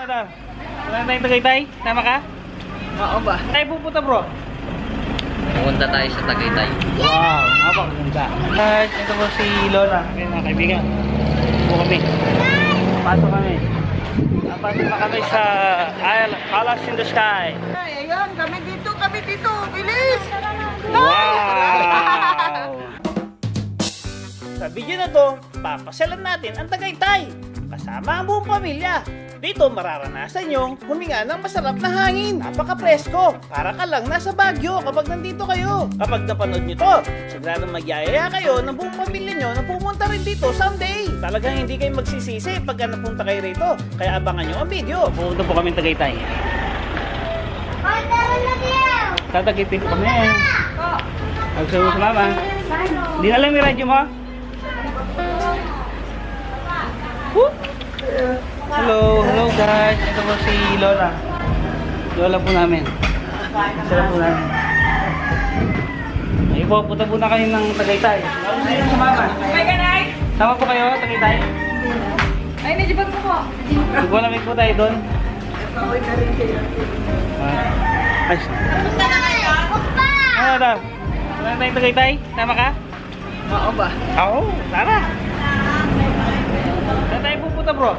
Dar? Wala tayong Tagaytay? Tama ka? Oo ba? Tayo pupunta bro? Pupunta tayo sa Tagaytay. Wow, napakaganda. Guys, ito po si Lola. Ayan mga kaibigan. Ito kami. Pasok kami. Pasok na kami sa Palace in the Sky. Ay, ayun, kami dito. Bilis! Wow! Sa video na to, papasyalan natin ang Tagaytay. Kasama ang buong pamilya. Dito mararanasan yung huminga ng masarap na hangin. Napaka-presko. Para ka lang nasa Baguio kapag nandito kayo. Kapag napanood nyo to, siguradong magyayaya kayo ng buong pamilya nyo na pumunta rin dito someday. Talagang hindi kayo magsisisi pagka napunta kayo rito. Kaya abangan nyo ang video. Pupunta po kami Tagaytay. Tatagitin po kami. Magsabi sa mama. Hindi na lang yung radyo mo? Hello guys. Ito po si Lola. Lola po namin. Sila po namin. Ayun po, punta po na kayo ng Tagaytay. Sa mama. Sama po kayo, Tagaytay? Ay, medyo bag mo po. Lamig po tayo doon. Ay. Ano daw? Wala tayong Tagaytay? Tama ka? Oo ba? Oo, tara. Saan tayo pupunta bro?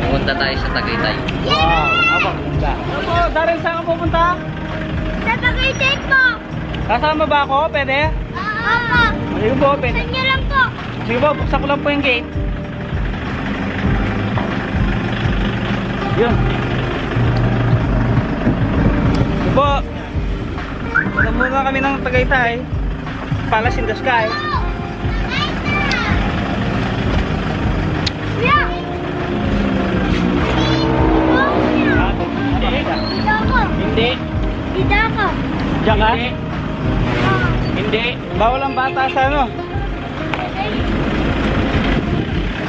Pupunta tayo sa Tagaytay. Wow, napakaganda. Ano, Darren, saan ka pupunta? Sa Tagaytay po. Kasama ba ako? Pwede? Opo. Sige po, pwede. Saan niyo lang po? Sige po, buksan ko lang po yung gate. Yun. Sige po. Punta muna kami ng Tagaytay. Palace in the Sky. Yeah. Dito ako. Hindi. Dito ako. Diyan ka? Oo. Hindi. Bawal ang bata sa ano?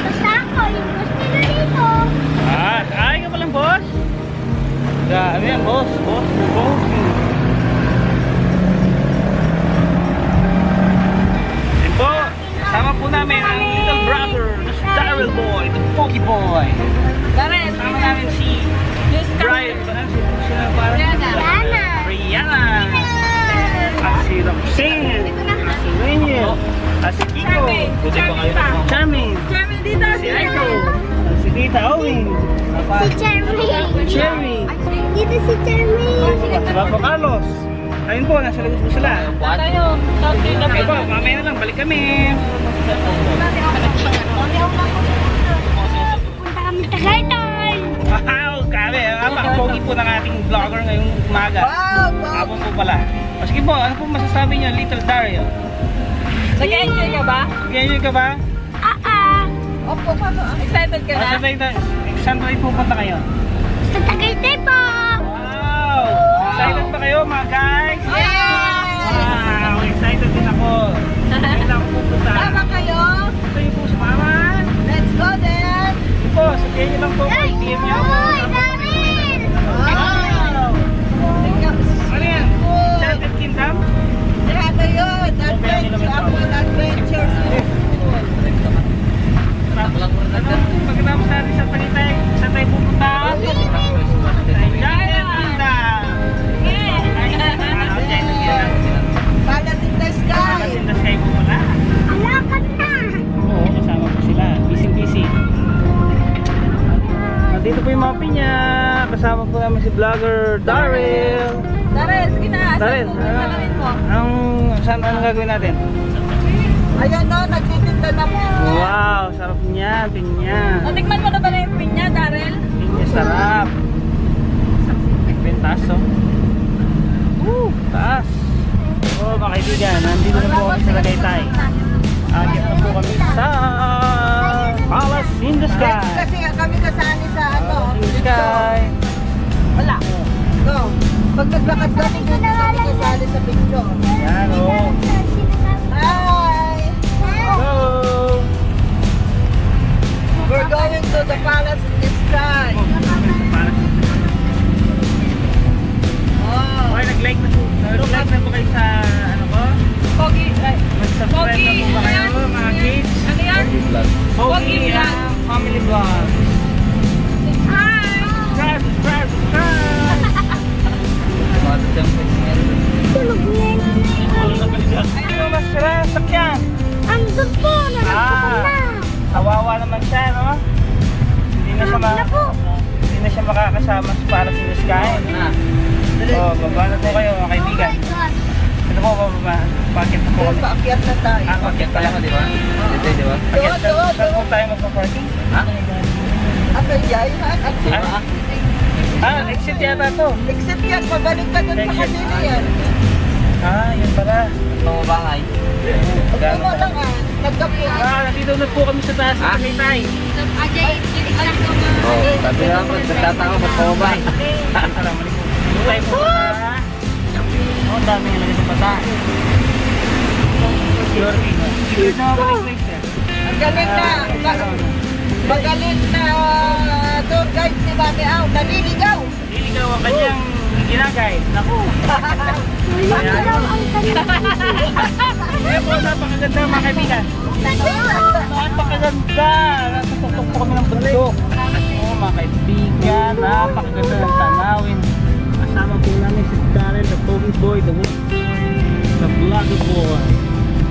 Basta ako, yung gusto nila dito. Ay ka palang boss? Ano yan boss? Boss. Yan po. Kasama po namin ang little brother, si Daryl boy, the Pogi boy. Kasama namin si Brian. Rihanna. At si Roxanne. At si Reniel. At si Kiko. Charming. Si Aiko. At si Tita Owen. Si Cherry. Dito si Cherry. Si Papa Carlos. Ayun po, nasa lagot po sila. Ayun po, mamaya na lang, balik kami. Punta kami Tagaytay. Wow, kami. Napaka-pogi po ng ating vlogger ngayong umaga. Wow! Hapon po pala. O sige po, ano po masasabi niyo, Little Dario? Nag-enjoy ka ba? Nag-enjoy ka ba? Opo, paano? Excited ka na? Saan tayo pupunta kayo? Sa Tagaytay po. Wow! Excited ba kayo mga guys? Yes! Wow! Excited din ako. Excited ako pupunta. Tama kayo? Gusto niyo po sumama? Let's go then! Sige po, sabihin niyo lang po kung PM niyo ako. Daryl! Wow! Ano yan? Enchanted Kingdom? Lahat na yun! Adventure School! Pagkatapos natin sa Tagaytay, saan tayo pupunta? Palace in the Sky! Palace in the Sky po pala. Alakat na. Oo, kasama po sila. Busy. Dito po yung mga pinya. Kasama po namin si vlogger Daryl. Daryl, sige na! Daryl, saan gagawin natin? Ayan o, nagtitinda na po! Wow, sarap niya, pinya. Natikman mo na ba na yung pinya, Daryl? Pinya sarap. Pentaso. Taas. Oo, mga kaibigan, nandito na po kami sa Tagaytay. Agit na po kami sa Palace in the Sky. Kasi kami kasali sa ano? In the Sky. Wala. Go. Pag naglakad kami, kami kasali sa picture. Yan o. Hi! Hello. We're going to the Palace in the Sky. Oh. Okay, nag-like na po. Nag-like na po kayo sa ano ko? Pogi. Mag-subscribe na po ba kayo mga kids? Ano yan? Pogi ang family vlog. Hi! hindi na siya makakasama sa Palace in the Sky. Baba na po kayo mga kaibigan. Ito po, bakit po kami? Paakyat na tayo. Bakit pala ko, di ba? Dito, di ba? Bakit saan po tayo magpa-parking? Ha? At ayay, Exit yata to. except yan, pabalik ka dun sa kanila yan. Yun pala. Pumabangay. Pag mo lang nagkapo. Nandito na po kami sa taas sa Tagaytay. Sabi na ako, nagtataka ko pumabay. Tayo po sa... Ang dami nga lang sa pata. Sure na ako ng place eh. Ang galing na. Magaling na tour guide si Mami Au. Naliligaw. Nililigaw ang kanyang ginagay. Naku. Kaya po, napakaganda mga kaibigan. Napakaganda. Natutok po kami ng bundok. Mga kaibigan, napakaganda ng tanawin. Kasama po namin si Darren, the Pogi Boy, the Vlogger Boy.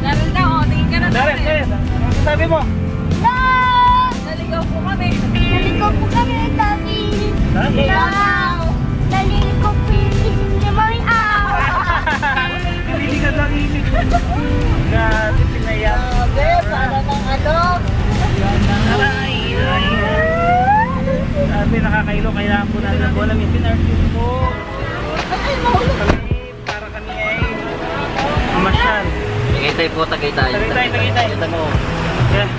Darren daw, tingin ka na. Darren, ano sabi mo? Naligaw po kami. Naligaw po kami, Daddy. Naligaw. Naligaw po yung isip ni Mami Au. Nililigaw lang isip. Grabe, pinayang. Grabe, para ng ano. Aray. Sabi nakakailo, kailangan po natin ang bola. May pinartid po. Para kami ay mamasyal. Tagaytay po, Tagaytay. Tagaytay. Kita mo. Yeah.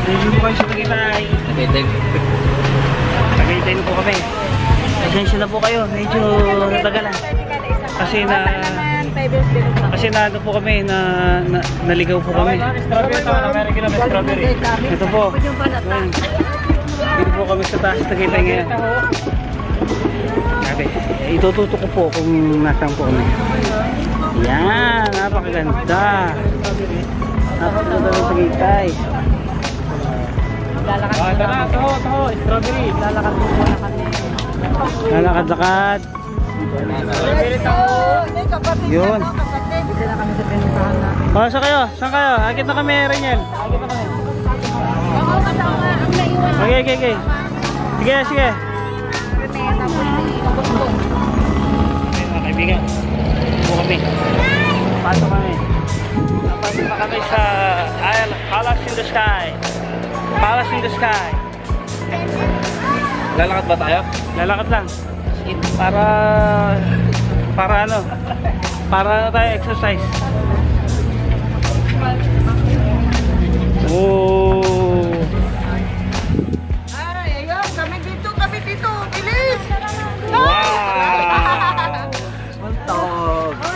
Review po kayo sa Tagaytay. Tagaytay. Tagaytay na po kami. Pasensya na po kayo. Medyo natagalan. Kasi na ano po kami, naligaw po kami. Ito po. Dito po kami sa taas Tagaytay ngayon. Okay. Itututo ko po kung nasaan po kami. Yan, napakaganda. Napakaganda ng Tagaytay. Strawberry. Lalakad-lakad. Yun. Saan kayo? Saan kayo? Agit na kami, Reniel. Agit na kami. Okay. Sige. Mga kaibigan, po kami. Pasok kami. Napasok na kami sa Palace in the Sky. Palace in the Sky. Lalakad ba tayo? Lalakad lang. Para tayo exercise. Oh. Ay, ayun, kami dito. Bilis!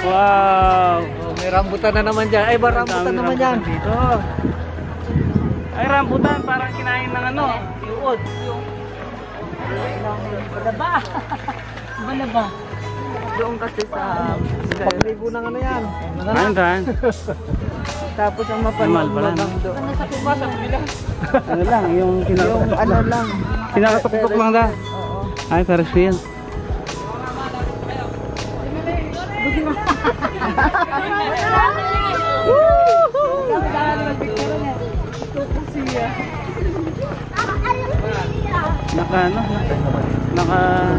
Wow. May rambutan na naman dyan. Ay, ba rambutan naman dyan? Dito. Ay, rambutan. Parang kinain ng ano. Iuod. Ba? Doon kasi sa pagligo ng ano yan. Ano? Tapos ang Normal pala, no? doon. Ano lang, yung Ano lang. pinakatuktok lang da. Oo. Ay, pares ko yan.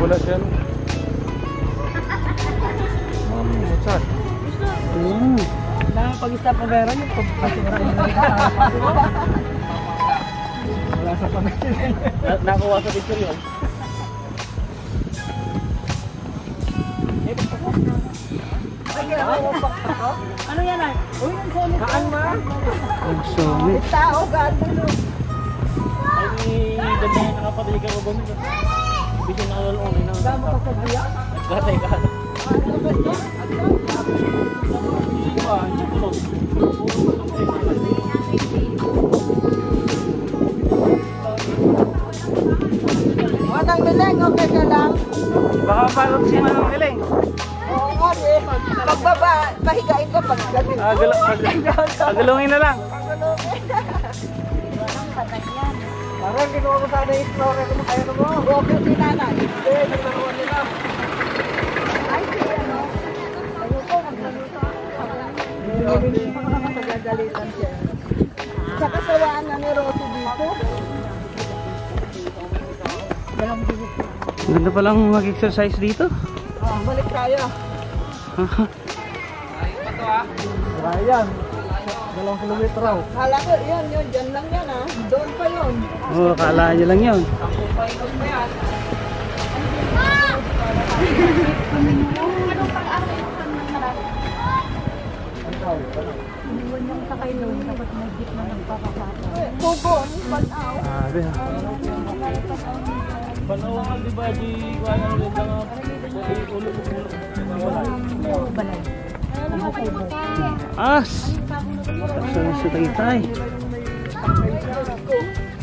Bulas yan. What's Pag-stop na meron yung pagpasura yun. Wala sa pamilya. Nakuha sa picture yun. Ano yan ay? Uy, ang sonit. Kaan ma? Ang sungit. Tao, gano'n. Ay, dami nakapatay ka ba nito? Bisa nakalulong na. Gama ka sa buya? Gatay ka. Manang Mileng, okay ka lang? Baka palot si Manang Mileng. Oo nga eh. Pagbaba, pahigain ko pag galing. Pagalungin na lang. Parang ginawa ko sana yung explorer ko kayo mo. Okay si nanay. Hindi, naglaruan nila. Ay, si ano? Ayoko, maglaluto. Hindi pa ka matagagalitan siya. Sa kasawaan na ni Rosie dito. Ganda palang mag-exercise dito. Balik tayo. Ayan. 2 kilometro raw. Kala ko, yun, dyan lang yan ah. Doon pa yun. Oo, kala nyo lang yun. Pugo, panaw. Sabi ha. Panawangan di ba di ko ano ulit lang As! Sa Tagaytay.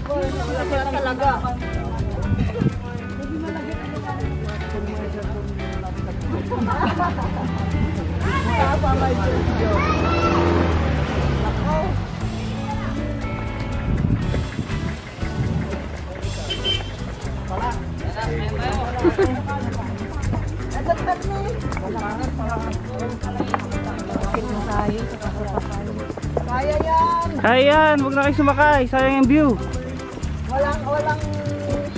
Wala siya talaga. Kaya yan. Ayan, huwag na kayo sumakay. Sayang yung view. Walang Wala.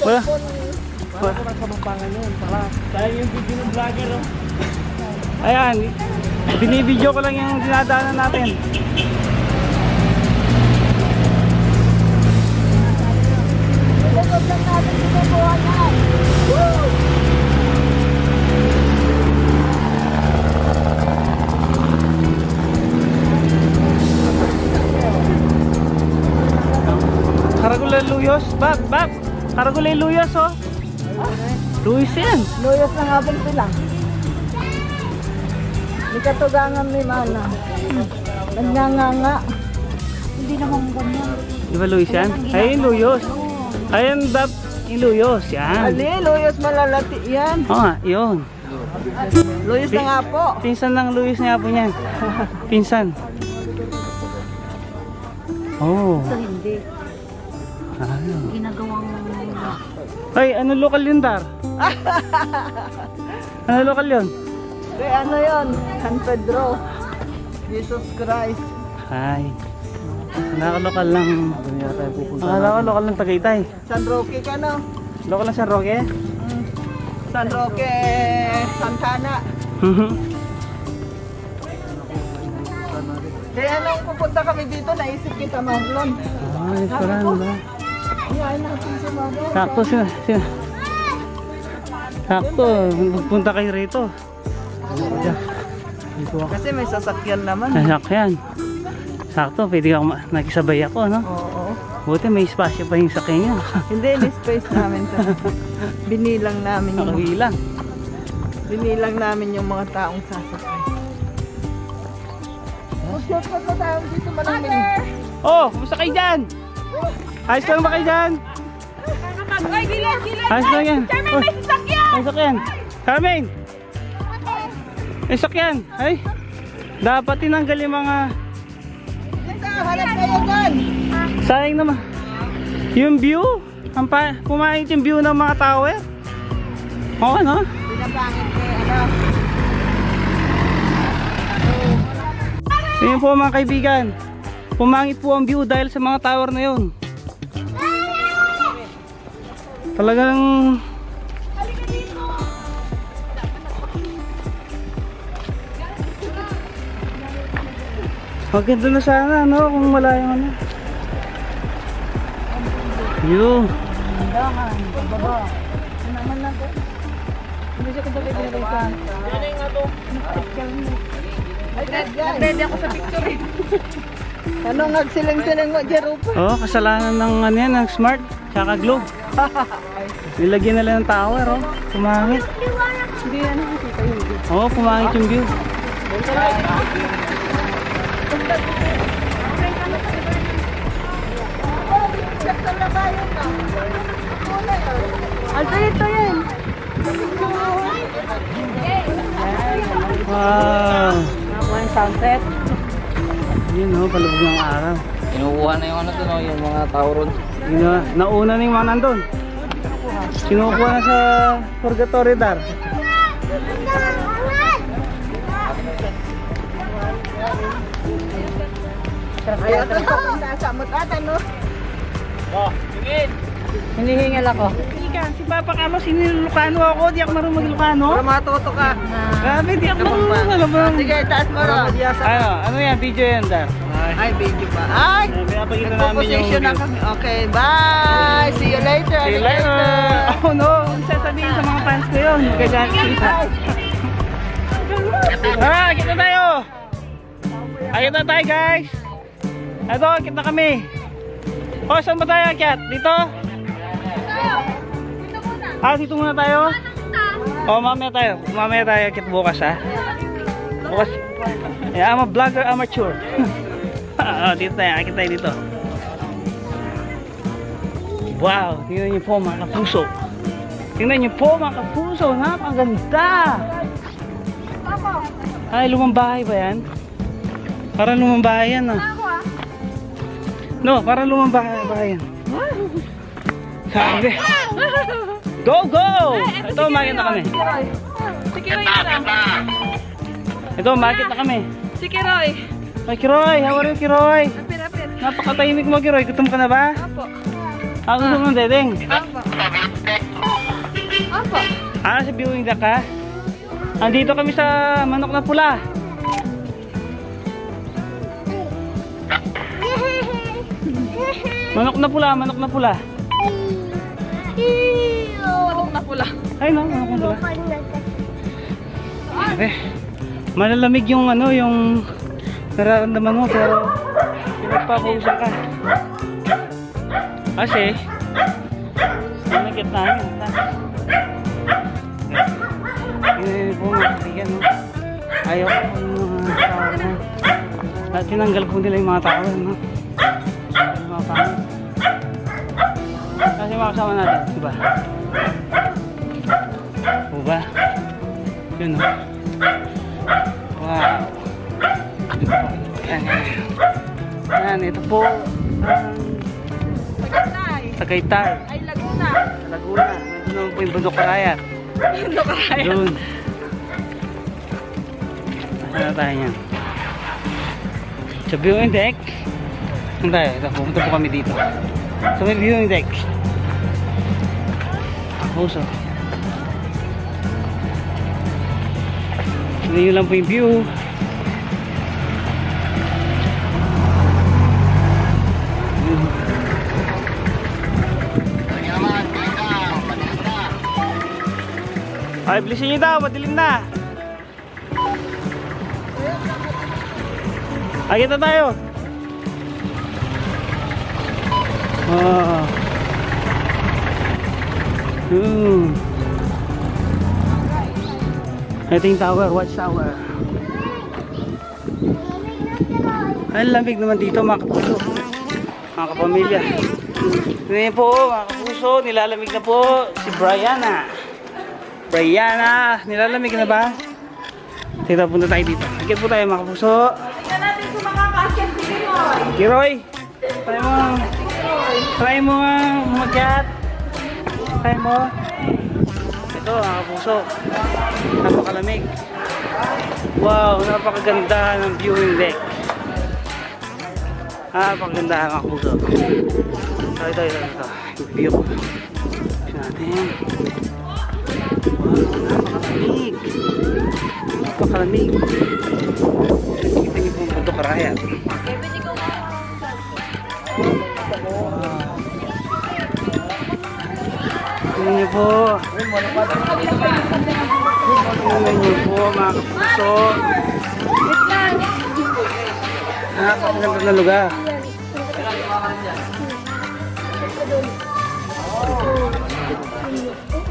cellphone. Sayang yung video ng vlogger. Ayan, binibidyo ko lang yung dinadaanan natin. Ilagod lang natin dito buwan yan. Woo! Karagulay Luyos, bab. Karagulay Luyos, oh. Luyos yan. Luyos na nga pong sila. Di katugangan ni Mana. Nanganganga. Hindi naman ganyan. Di ba Luyos yan? Ayun, Luyos. Ayun, bab. Yung Luyos, yan. Ali, Luyos malalati yan. Oo nga, yun. Luyos na nga po. Pinsan ng Luyos nga po niyan. Pinsan. Oh. Ito hindi. Ano? Ginagawang... Ay, ano lokal yun, Dar? Ano lokal yun? Kaya ano yun? San Pedro. Jesus Christ. Ay. Nakalokal lang. Nakalokal lang Tagaytay. San Roque ka no? Lokal lang San Roque? San Roque, Santana. Kaya nung pupunta kami dito, naisip kita Marlon. Ah, restaurant ba? Iyain natin si Marlon. Sakto sila. Sakto, magpunta kayo rito. Kasi may sasakyan naman. Nasakyan. Sakto, pwede ako nakisabay ako, no? Oo. Buti may espasyo pa yung sakyan nyo. Hindi, in-space namin sa binilang namin yung Nakabilang. binilang namin yung mga taong sasakay. Shortcut na tayo dito malamig. Oh, kumusta kayo dyan? Ayos lang ba kayo dyan? Ay, gilid! Ayos lang yan. Carmen, may sasakyan! May sakyan. Carmen! May sakyan. Ay, dapat tinanggal yung mga... Hanap kayo dyan! Sayang naman. Yung view, pumangit yung view ng mga tower. Oo, no? Pinapangit kayo, Yun po mga kaibigan. Pumangit po ang view dahil sa mga tower na yun. Talagang... maganda na sana, no? Kung wala yung ano. Yun. Dahan, baba. Naman natin. Hindi siya kung bakit nilalisan. Ay, nag-ready ako sa picture eh. Anong nagsiling-siling mo, Jerupa? Oh, kasalanan ng ano yan, ng Smart, tsaka Globe. Nilagyan nila ng tower, oh. Pumangit. Hindi yan nakikita yung video. Oh, pumangit yung view. Ito ito yan. Wow. Nakuha yung sunset. Yun, oh, palubog ng araw. Kinukuha na yung ano doon, yung mga tauron. Yun, oh, nauna na yung mga nandun. Kinukuha na sa purgatory, Dar. Ayaw ito sa pagkasa mo tata, no? Oh, tingin. Hinihingal ako. Ika, si Papa Carlos, sinilukano ako. Di ako marunong maglukano. Para matuto ka. Grabe, di ako marunong. Ano ba? Sige, taas mo ro. Ano yan? Video yan, Dar. Ay, video pa. Ay! Pinapagita namin yung Position na kami. Okay, bye! See you later. See you later. Oh no, sasabihin sa mga fans ko yun. Kita tayo. Akit na tayo, guys. Ito, akit na kami. O, saan ba tayo akit? Dito? Dito muna tayo? O, mamaya tayo. Mamaya tayo akit bukas, ha? Bukas. Yeah, I'm a vlogger amateur. Dito tayo, akit tayo dito. Wow, tingnan niyo po mga kapuso. Tingnan niyo po mga kapuso, napakaganda. Ay, lumang bahay ba yan? Parang lumang bahay yan, no? No, parang lumang bahay yan. Sabi. Go, go! Ito, umakit na kami. Si Kiroy na lang. Ito, umakit na kami. Si Kiroy. Ay, Kiroy, how are you, Kiroy? Apir. Napakatahimik mo, Kiroy. Gutom ka na ba? Apo. Gusto mo, Dedeng? Apo. Apo. Sa viewing deck ka? Andito kami sa Manok na Pula. Manok na Pula, Manok na Pula. Manok na pula. Ay no, Manok na Pula. Malalamig yung yung nararamdaman mo, pero pinagpapausap ka. Kasi nakikit namin. Hindi po mga kaibigan, no? Ayaw ko yung mga tao na tinanggal po nila yung mga tao, no? Yung mga tao kasi mga kasama natin, diba? Diba? Yun, no? Wow. Yan, ito po Tagaytay. Ay, Laguna. Laguna. Ito naman po yung Bundok Karayat. Doon. Nasaan na tayo yan? Sa viewing deck. Saan tayo? Ito, pupunta po kami dito. Sa may viewing deck. Puso. Ngayon lang po yung view. Ay, bilisin nyo daw, madilim na. Ay, kita tayo. Ito yung tower, watch tower. Ay, lamig naman dito mga kapuso, mga kapamilya. Ngayon po mga kapuso, nilalamig na po si Brianna. Nilalamig na ba? Tita, punta tayo dito. Akit po tayo mga kapuso. Tingnan natin kung makaka-akit si Kiroy. Kiroy, try mo umakyat. Try mo. Ito mga kapuso, napakalamig. Wow, napakaganda ng viewing deck. Napakaganda mga kapuso. Ito yung view. Tignan natin. Napakalamig. Napakalamig. Nakikita niyo po ang Bundok Karayat. Tignan niyo po. Tignan niyo po mga kapuso. Napakaganda na lugar.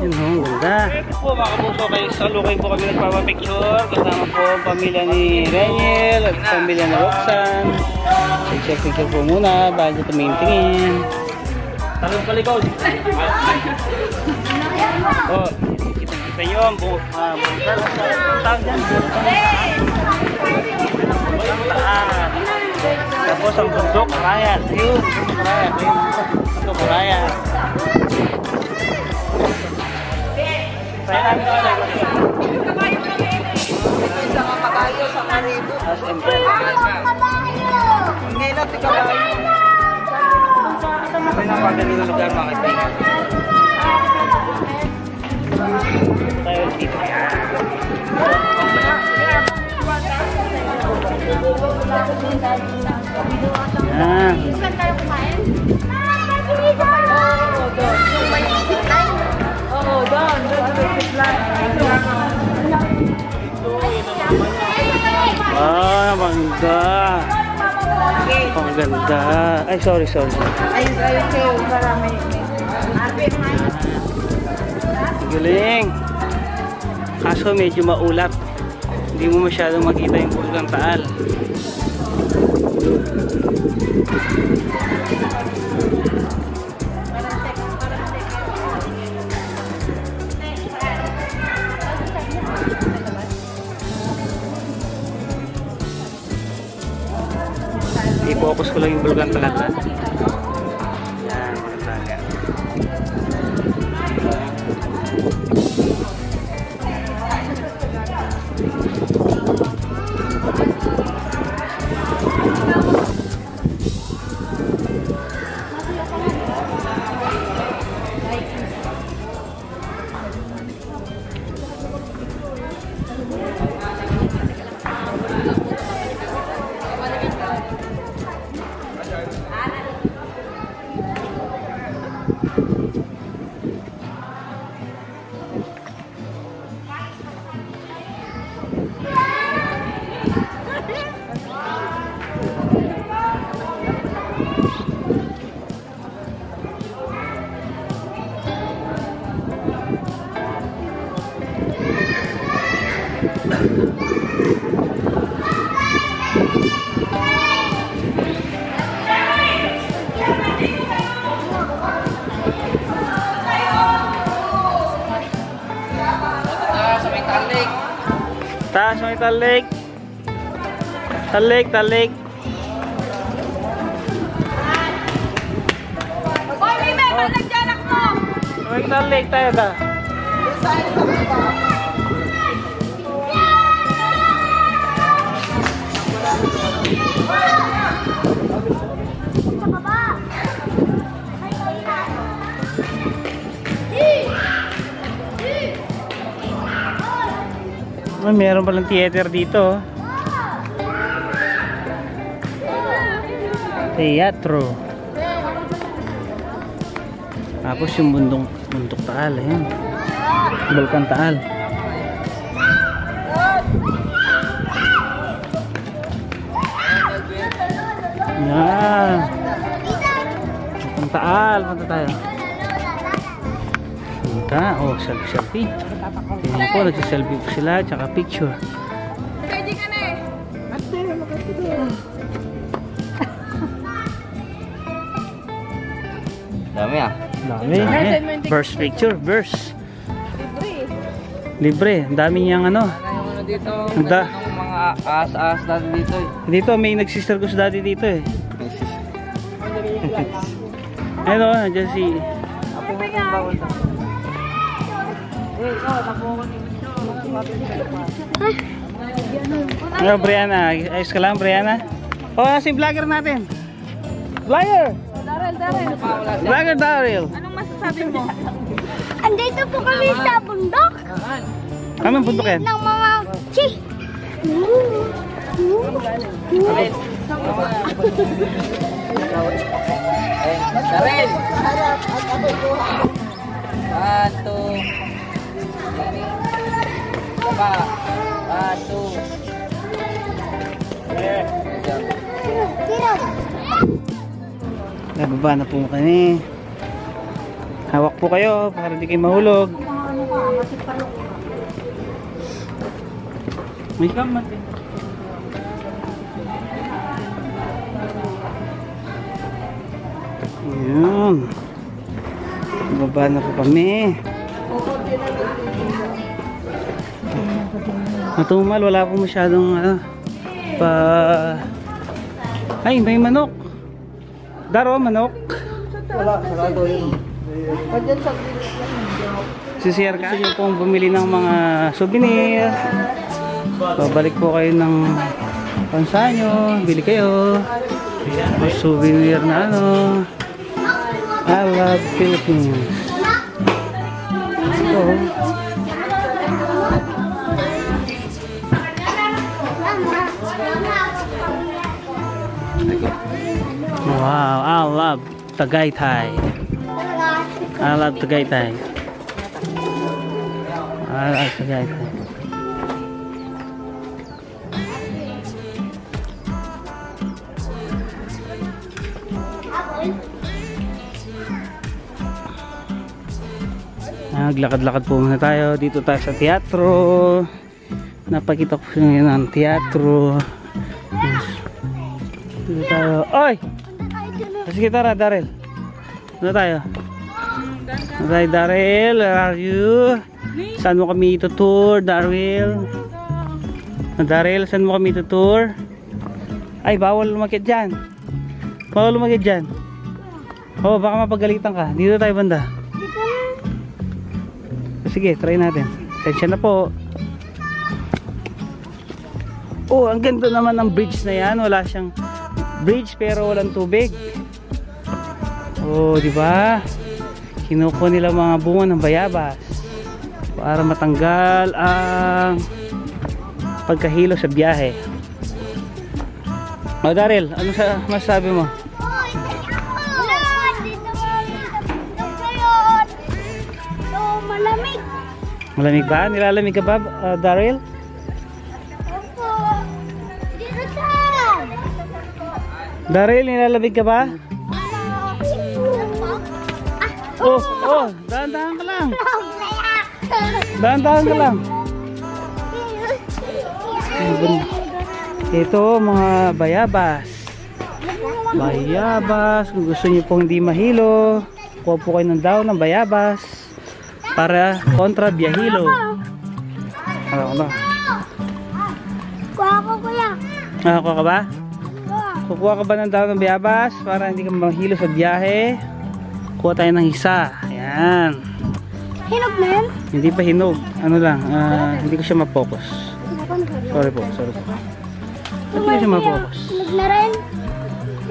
Yun ho, ganda. Ito po mga kapuso, kayo sa Lukay po kami nagpapapicture. Kasama po ang pamilya ni Reniel at pamilya ni Roxanne. Check po muna bago tumingin-tingin. Talong palikod. Oh, kita nyo ang bungkal. Tawag dyan, tapos ang Bundok Karayat. Ayun, Bundok Karayat. Bundok Karayat. Saya namin ito sa Sa kabayo, sa karibo. Ngayon natin kabayo. May napagaling lugar mga kaibigan. Tayo dito. Yan. Saan tayo kumain? Oo, doon sa zipline. Ah, mangga. Ang ganda. Ay, sorry. Ayun, kayo. Para may Galing. Kaso medyo maulap. Hindi mo masyadong makita yung Bulkang Taal. I-focus ko lang yung Bulkang Taal. Yan, maganda. Taas may talik. Talik. Hoy, may balag dyan ako! May talik tayo ka. Ay, meron palang theater dito. Teatro. Tapos yung bundok Taal, ayan. Bulkang Taal. Yan. Bulkang Taal, punta tayo. Punta, oh, selfie. Tingnan po, nagsiselfie po sila, tsaka picture. Pwede ka na eh. Dami ah. Dami. Burst picture, burst. Libre. Ang dami niyang ano. Ano yung ano dito? Anda. Yung mga aas-aas dati dito eh. Dito, may nag-sister ko sa daddy dito eh. Ayun o, nandiyan si... Apo mo yung bawal sa... Ano, Brianna? Ayos ka lang, Brianna? O, si vlogger natin. Vlogger! Vlogger Daryl. Anong masasabi mo? Andito po kami sa bundok. Anong bundok yan? Ng mga chis. Daryl! Ato. Pa. Ato. Nababa na po kami. Hawak po kayo para di kayo mahulog. May kamat eh. Ayan. Nababa na po kami. Matumal, wala po masyadong ay, may manok. Daro, manok. Wala, sarado yun. Sisir ka nyo pong bumili ng mga souvenir. Babalik po kayo ng bansa nyo. Bili kayo. Souvenir na ano. I love Philippines. So, wow, I love Tagaytay. I love Tagaytay. I love Tagaytay. Naglakad-lakad po muna tayo. Dito tayo sa teatro. Napakita ko ngayon ang teatro. Dito tayo. Oy! Sige tara, Daryl. Dito tayo. Dito tayo, Daryl. Where are you? Saan mo kami itutour, Daryl? Daryl, saan mo kami itutour? Ay, bawal lumakit dyan. Bawal lumakit dyan. Oh, baka mapagalitan ka. Dito tayo banda. Sige, try natin. Tensya na po. Oh, ang ganda naman ng bridge na yan. Wala siyang bridge pero walang tubig. Oh, di ba? Kinukuha nila mga bunga ng bayabas para matanggal ang pagkahilo sa biyahe. Oh, Daryl, ano masasabi mo? Malamig ba? Nilalamig ka ba, Daryl? Opo. Dito saan? Daryl, nilalamig ka ba? Oh, dahan-dahan ka lang. Dahan-dahan ka lang. Ito, mga bayabas. Bayabas. Kung gusto niyo pong hindi mahilo, kuha po kayo ng daon ng bayabas para kontra biyahilo. Ano? Kuha ko, kuya. Kuha ka ba? Kukuha ka ba ng daon ng bayabas para hindi ka mahilo sa biyahe? Kuha tayo ng isa. Ayan. Hinog na yan? Hindi pa hinog. Ano lang, hindi ko siya ma-focus. Sorry po. Hindi ko siya ma-focus. Hinog na rin?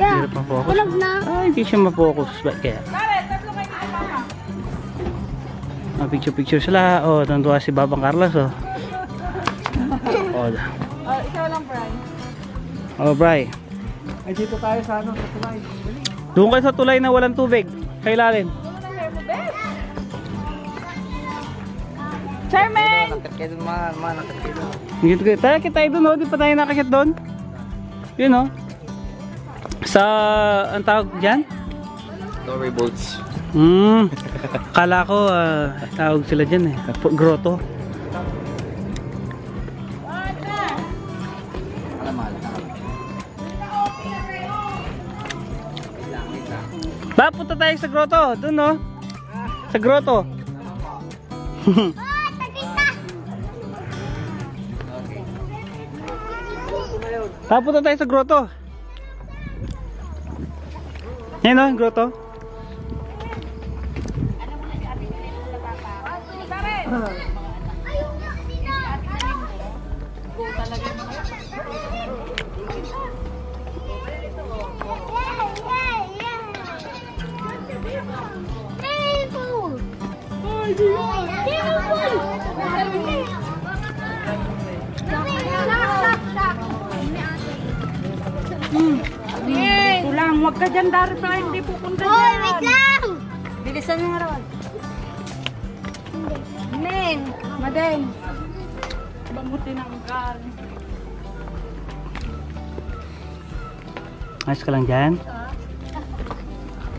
Yeah. Hindi pa focus. Hinog na. Hindi siya ma-focus. Ba't kaya? Picture sila. Oh, tantuwa si Babang Carlos. Oh. Ikaw lang, Brian. Oh, Bri. Ay, dito tayo sa ano, sa tulay. Doon kayo sa tulay na walang tubig. Kailalim. Chairman! Nakakit kayo dun, nakakit kayo dun. Dito kayo. Tayo tayo doon. Oh. Di pa tayo nakakit doon. Yun oh. Sa, ang tawag dyan? Storyboards. Kala ko tawag sila dyan eh, grotto. Punta tayo sa grotto, dun no? Sa grotto. Punta tayo sa grotto. Yan no, grotto. Tulang, huwag ka dyan, Dari, para hindi pupunta dyan. Hoy, wait lang! Bilisan mo nga ron. Men, Madeng. Bangutin ang gal. Ayos ka lang dyan.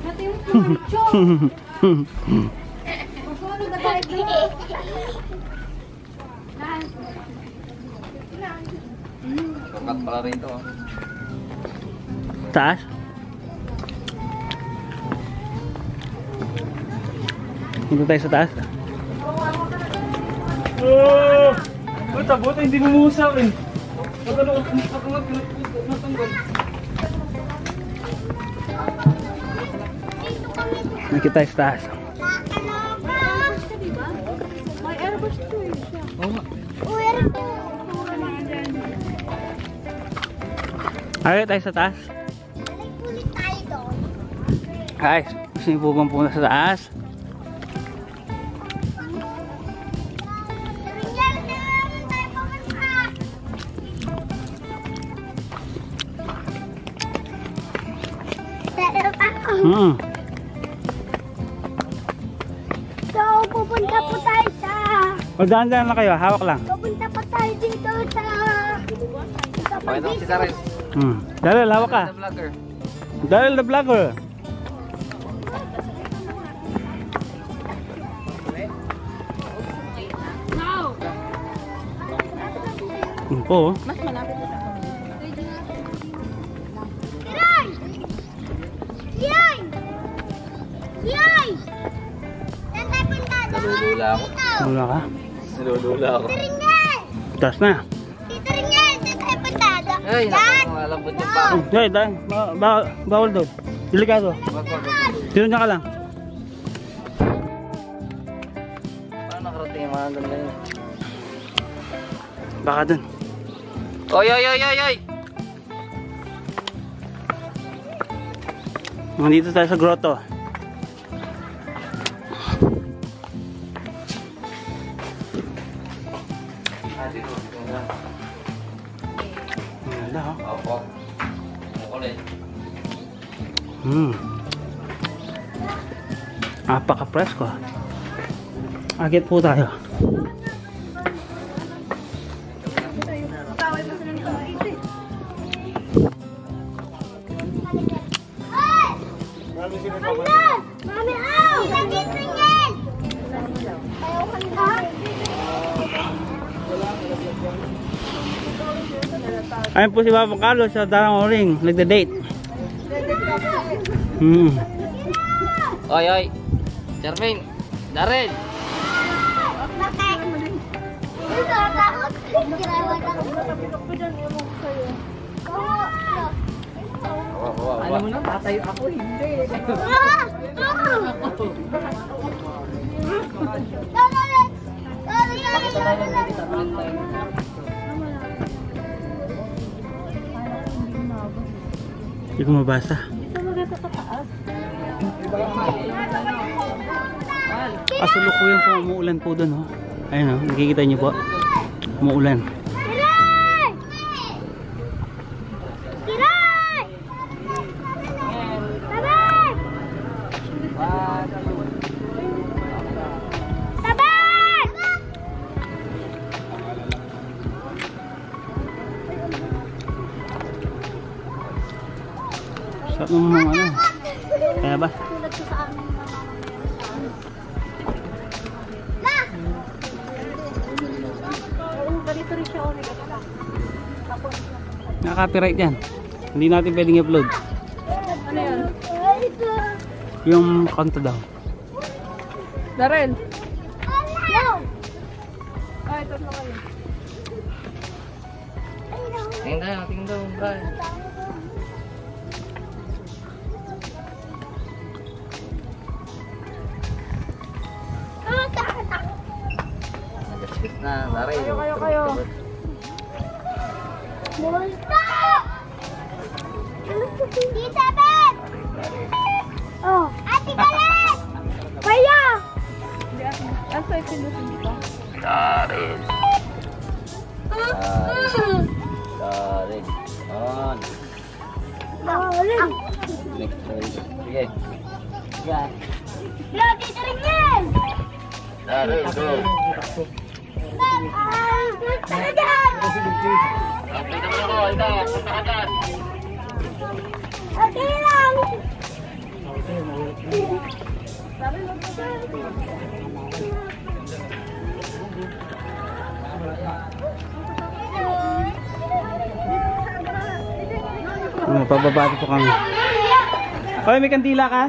Natin yung picture. Pagkano ba tayo doon? Sukat pala rin ito. Taas. Punta tayo sa taas. Buta, hindi mumusaw eh. Nakita tayo sa taas. May airbus to eh siya. Uy, Ayos tayo sa taas. ulit tayo doon. Ayos. Gusto niyo po bang pumunta sa taas? Hmm. So, pupunta po tayo sa... O, daan-daan lang kayo. Hawak lang. Pupunta po tayo dito sa... Pakita mo si Darrell. Darrell, hawak ka. The vlogger. Darrell the vlogger. Yun po. Mas malapit na ako. Yay! Yay! Yay! Saan tayo punta? Nalulula ako. Wala ka? Nalulula ako. Tito Ringel! Taas na. Tito Ringel! Saan tayo punta? Ay, naku, malambot yung pa. Hey, daan. Bawal doon. Delikado. Dito niya ka lang. Paano nakarating yung mga ganda yun? Baka doon. Oy, oy, oy, oy, oy! Nandito tayo sa grotto. Dito na. Ang ganda, oh. Opo. Ulit. Napaka-presko. Akit po tayo. Mami, ow! Tito Ringel! Ayaw ka na? Ayun po si Papa Carlos sa Darang Oring. Nagda-date. Oy, oy! Charmaine! Darrell! Bakit? Natatakot. Ginawa ako. Alam mo na, tatayo ako, hindi. Hindi ko mabasa. Kasalukuyan po umuulan po doon, oh. Ayun, oh, nakikita niyo po. Umuulan. Kiray! Kiray! Tabay! Tabay! Sarap naman ng ano. Kaya ba? Tulad ko sa amin. Ma! Ganito rin siya, oh, Naka-copyright yan. Hindi natin pwedeng i-upload. ano yan? Yung kanta daw. Darrell! Yo! Ay, ito na kayo. Tingin daw, Brian. Nag-skip na, Darrell. Kayo. Multa! Tita Beth! Oh, Ate Galet! Kaya! Ang sa'yo pinusin dito. Darrell. Darrell. On. Next choice. Sige. Yo, Tita Ringel! Darrell, go. Okay naman ako. Ito, punta ka dyan. Okay lang! Pababati po kami. Hoy, may kandila ka?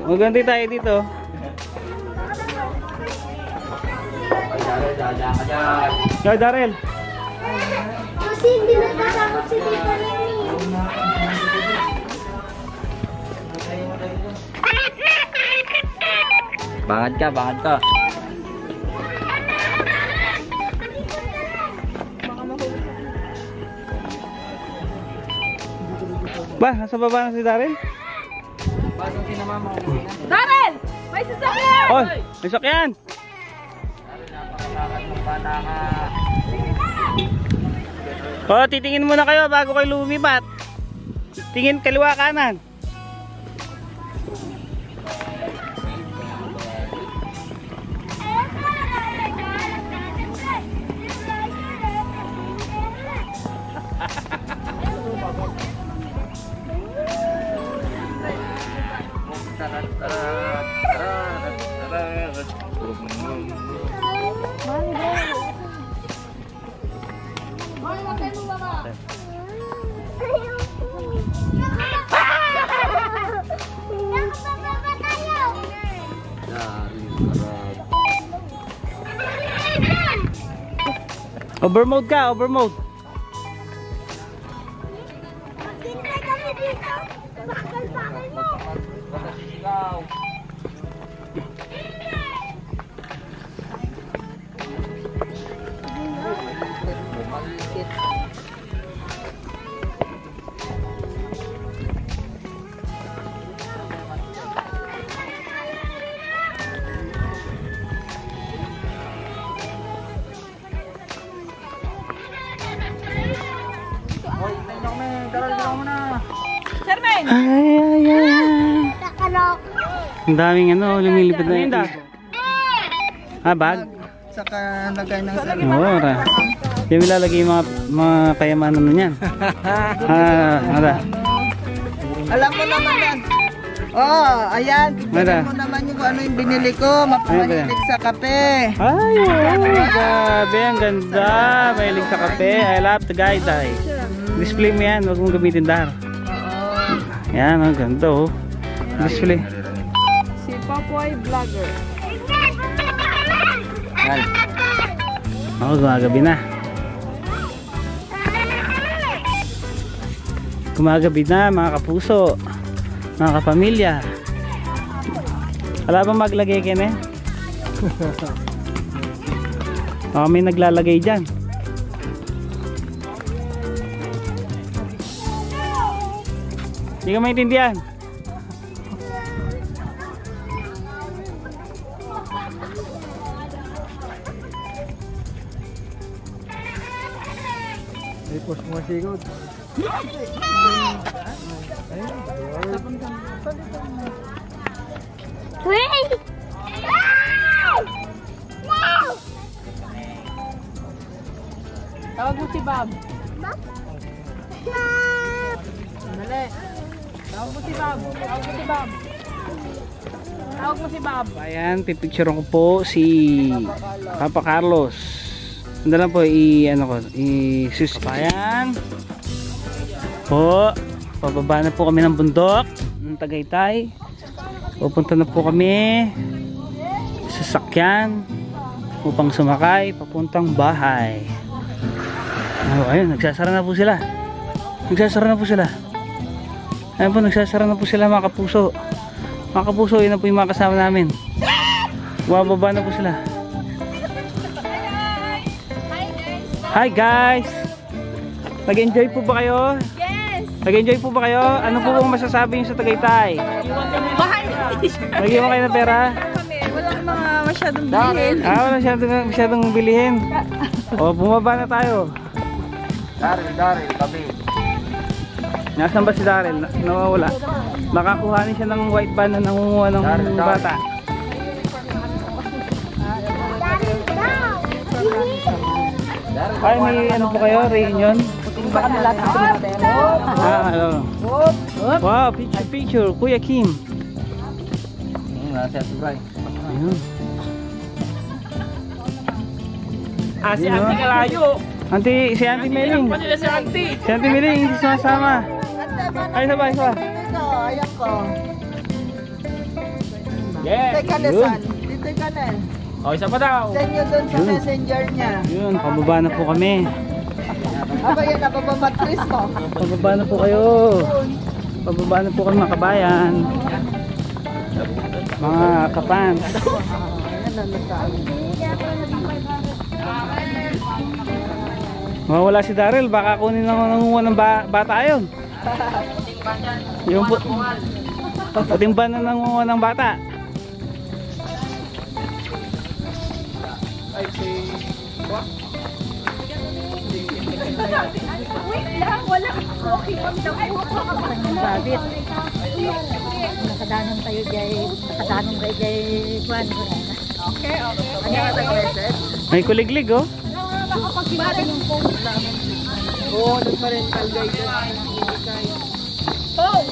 Maganda tayo dito. Yo, Darrell. Kasi hindi natatakot si Tita Rini. Bangad ka, bangad ka. Ba, nasa baba na si Darrell? Darren! May sasakyan! Oy, may sakyan. Oh, titingin muna kayo bago kayo lumipat. Tingin kaliwa kanan. Overmode ka, overmode. Maghintay kami dito. Bakal-bakal mo. Sherman! Nakalok. Ang daming ano, lumilipad na yun. Ah, bag? Saka lagay ng Oo, ora. Yung ilalagay yung mga kayamanan nun yan. Ada. Alam mo naman yan. Oh, ayan. Ada. Alam mo naman yung ano yung binili ko. Mapahilig sa kape. Ay, oh, grabe. Ang ganda. Mahilig sa kape. I love the guy, Day. Display mo yan. Huwag mong gamitin dar. Oo. Yan, ang ganda, oh. Display. Si Papoy Vlogger. Oo, gumagabi na. Gumagabi na, mga kapuso, mga kapamilya. Wala bang maglagay kene? Baka may naglalagay dyan. Hindi ka maintindihan. May post mo sigod. Wait! Tawag mo si Bob. Bob? Dali. Tawag mo si Bob. Tawag mo si Bob. Tawag mo si Bob. Ayan, pipicturean ko po si Papa Carlos. Ano lang po, Ayan. Po, pababa na po kami ng bundok ng Tagaytay. Pupunta na po kami sa sakyan upang sumakay papuntang bahay. Oh, ayun, nagsasara na po sila. Nagsasara na po sila. Ayun po, nagsasara na po sila, mga kapuso. Mga kapuso, yun na po yung mga kasama namin. Bumababa na po sila. Hi guys! Nag-enjoy po ba kayo? Yes! Nag-enjoy po ba kayo? Ano po bang masasabi niyo sa Tagaytay? Mahal! Nag-iwan kayo ng pera? Kami, walang mga masyadong bilhin. Wala masyadong bilihin. O, bumaba na tayo. Daryl, kami. Nasaan ba si Daryl? Nawawala. Nakakuhanin siya ng white van na nangunguha ng bata. Ay, may ano po kayo? Reunion? Ano? Wow, picture. Kuya Kim. Nasa Turay. Ayun. Si Auntie Kalayo. Si Auntie Meling. Si Auntie. Si Auntie Meling, hindi sumasama. Ay, sabay. Ayan ko. Yes. Dito ka na, Yun. son. Dito ka na. O, isa pa daw. Send nyo dun sa Yun. messenger niya. Yun, pababa na po kami. Aba yan, nabababatris mo. Pababa na po kayo. Pababa na po kami, mga kabayan. Mga kapans. Mawala si Daryl, baka kunin lang nangunguha ng bata yun. Yung po. Patimba na ng bata. Wait lang, wala. Okay, kami daw. Ay, Babit. Nakadanong tayo jay, nakadanong tayo jay Juan. Okay. Ano yung nag-message? May kuliglig oh. Nakapag-ibati yung phone namin. Oo, nagpa-rental guys. Phone!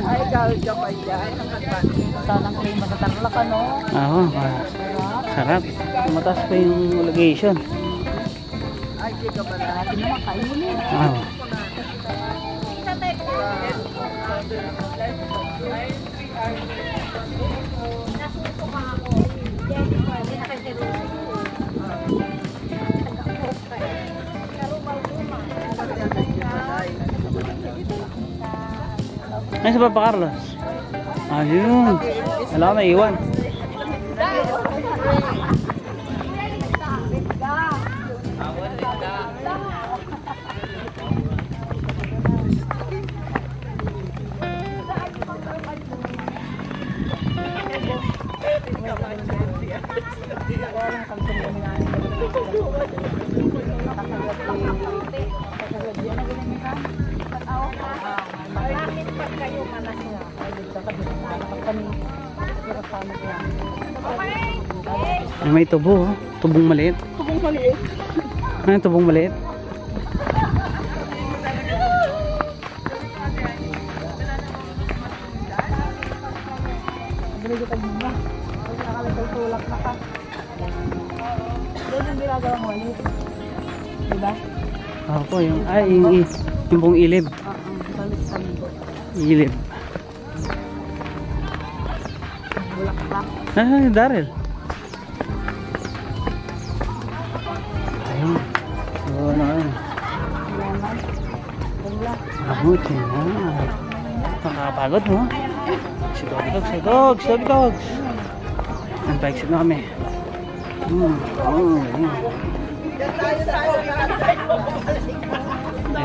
Ay, gawin ka pa yan. Sanang kayo matatanglak ano. Oo, sarap. Mataas pa yung allegation. Ay, di ka ba natin naman kainin. Oo. Ay, sa Papa Carlos. Ayun. Wala ko naiwan. Ay, may tubo, oh. Tubong maliit. Tubong maliit. Ay, tubong maliit. Bili kita muna. Nakalagay-tulak na ka. Doon yung ginagawang walit. Diba? Opo, yung pong ilib. Balik-balik. Ilib. Bulak-bulak. Ah, Daryl. Ayun. So, ano. Lemon. Bulak. Mabuti na. Nakakapagod mo. Dogs. Nag-exit na kami.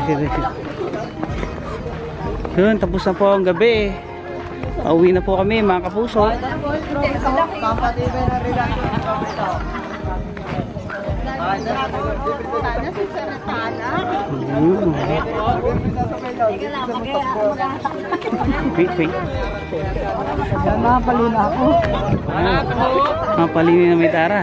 Exit. Yun, tapos na po ang gabi. Pauwi na po kami mga kapuso. Wait. Napali na ako. Napali na may tara.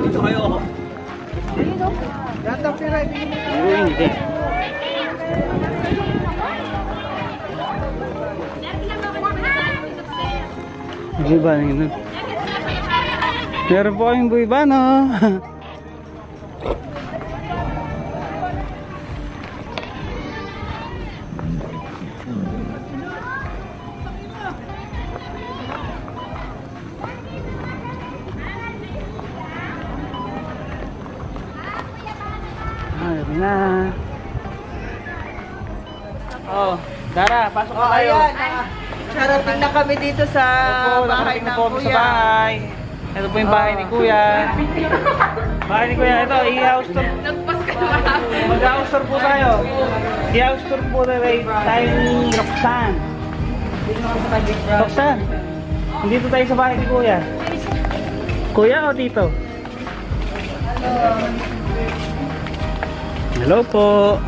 Dito kayo. Hindi. Buiba na yun. Meron po kaming buiba, no? Ayun na. Oh, Dara, pasok na kayo. Narating na kami dito sa Opo, bahay nakarating ng na po ako sa kuya. bahay. Ito po yung bahay ni Kuya. Bahay ni Kuya, ito, i-house tour. Mag-house tour po tayo. I-house tour po tayo ni Roxanne. Roxanne, dito tayo sa bahay ni Kuya. Kuya o dito? Hello po.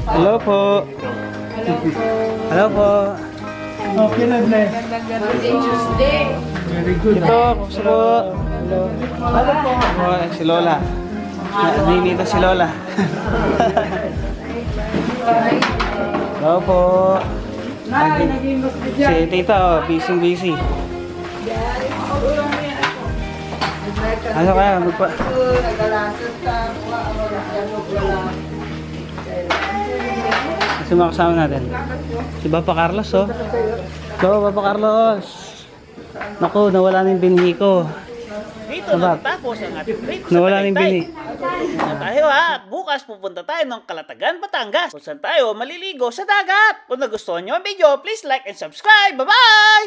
Hello po. Hello po. Okay na, bless. Very good. Ito, kumusta po? Oh, si Lola. Ninita si Lola. Hello po. Si Tita, busy. Ano kaya? Nagalasot sa Si mga kasama natin. Si Papa Carlos, oh. Hello, Papa Carlos. Naku, nawala na yung binhi ko. Dito natatapos ang ating trip sa Nawala na yung Tagaytay. binhi. Na tayo ha, at bukas pupunta tayo ng Calatagan, Batangas, kung saan tayo maliligo sa dagat. Kung nagustuhan nyo ang video, please like and subscribe. Bye-bye!